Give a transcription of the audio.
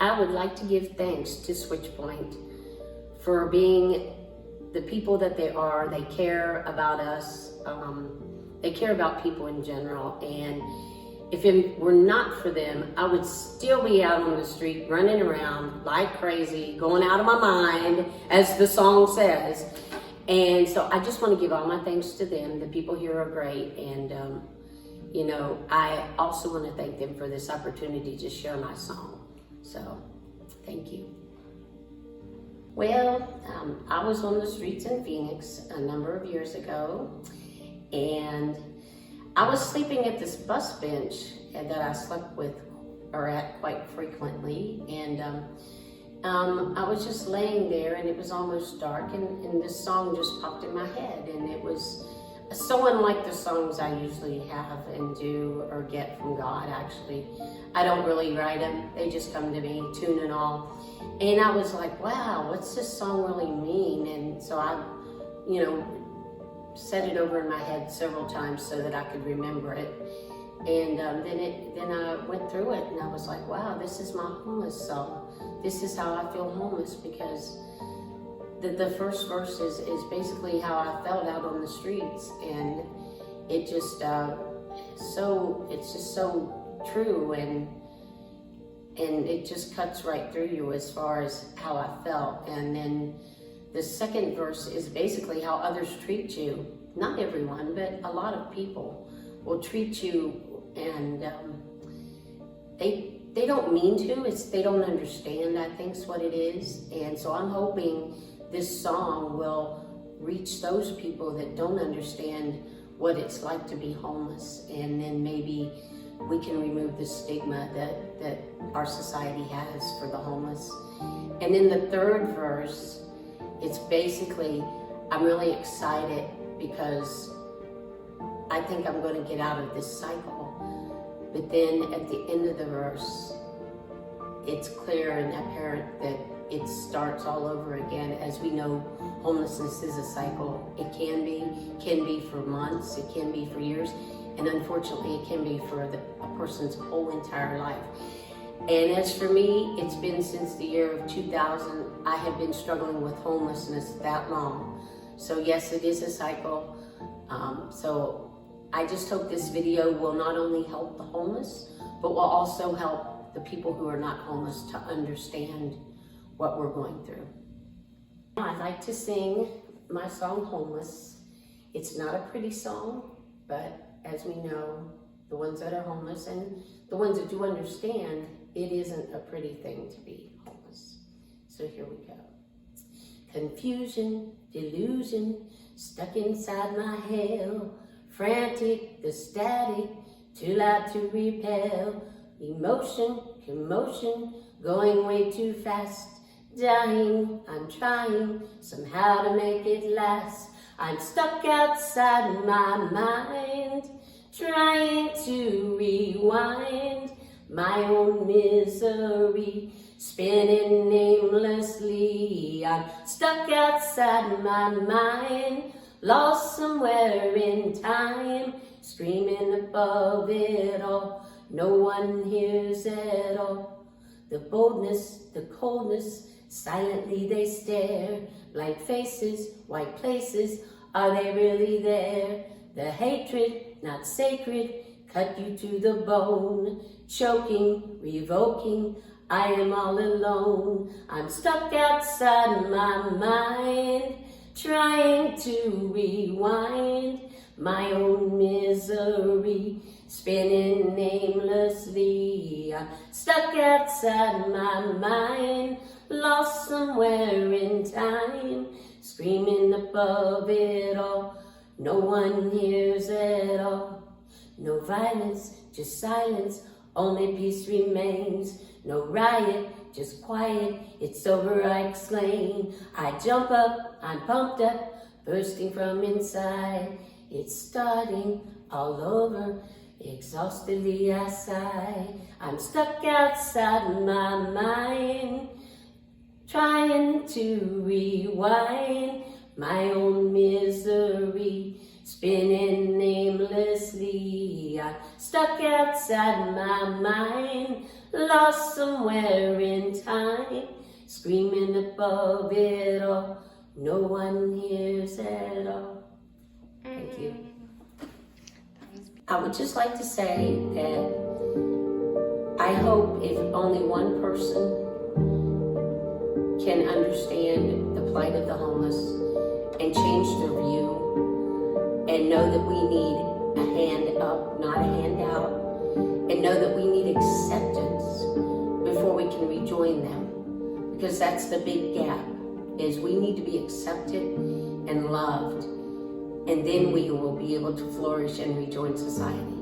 I would like to give thanks to Switchpoint for being the people that they are. They care about us. They care about people in general. And if it were not for them, I would still be out on the street running around like crazy, going out of my mind, as the song says. And so I just want to give all my thanks to them. The people here are great. And, you know, I also want to thank them for this opportunity to share my song. So, thank you. Well, I was on the streets in Phoenix a number of years ago, and I was sleeping at this bus bench that I slept with or at quite frequently, and I was just laying there, and it was almost dark, and this song just popped in my head, and it was so unlike the songs I usually have and do or get from God. Actually, I don't really write them, they just come to me, tune and all. And I was like, wow, what's this song really mean? And so I, you know, said it over in my head several times so that I could remember it. And then I went through it, and I was like, wow, this is my homeless song. This is how I feel homeless, because the first verse is basically how I felt out on the streets, and it just it's just so true, and it just cuts right through you as far as how I felt. And then the second verse is basically how others treat you. Not everyone, but a lot of people will treat you, and they don't mean to. They don't understand, I think, is what it is. And so I'm hoping this song will reach those people that don't understand what it's like to be homeless, and then maybe we can remove the stigma that our society has for the homeless. And then the third verse, it's basically, I'm really excited because I think I'm going to get out of this cycle. But then at the end of the verse, it's clear and apparent that it starts all over again. As we know, homelessness is a cycle. It can be for months, it can be for years, and unfortunately it can be for a person's whole entire life. And as for me, it's been since the year of 2000. I have been struggling with homelessness that long. So yes, it is a cycle. So I just hope this video will not only help the homeless, but will also help the people who are not homeless to understand what we're going through. I like to sing my song, Homeless. It's not a pretty song, but as we know, the ones that are homeless and the ones that do understand, it isn't a pretty thing to be homeless. So here we go. Confusion, delusion, stuck inside my hell, frantic, the static, too loud to repel, emotion, commotion, going way too fast, dying, I'm trying somehow to make it last. I'm stuck outside my mind, trying to rewind my own misery, spinning aimlessly. I'm stuck outside my mind, lost somewhere in time, screaming above it all. No one hears at all. The boldness, the coldness, silently they stare. Blank faces, white places, are they really there? The hatred, not sacred, cut you to the bone. Choking, revoking, I am all alone. I'm stuck outside my mind, trying to rewind my own misery, spinning aimlessly. I'm stuck outside my mind, lost somewhere in time, screaming above it all. No one hears at all. No violence, just silence, only peace remains. No riot, just quiet, it's over, I exclaim. I jump up, I'm pumped up, bursting from inside. It's starting all over, exhaustedly I sigh. I'm stuck outside my mind, trying to rewind my own misery, spinning aimlessly. I'm stuck outside my mind, lost somewhere in time, screaming above it all, no one hears at all. Thank you. I would just like to say that I hope if only one person can understand the plight of the homeless and change their view and know that we need a hand up, not a handout, and know that we need acceptance before we can rejoin them, because that's the big gap, is we need to be accepted and loved, and then we will be able to flourish and rejoin society.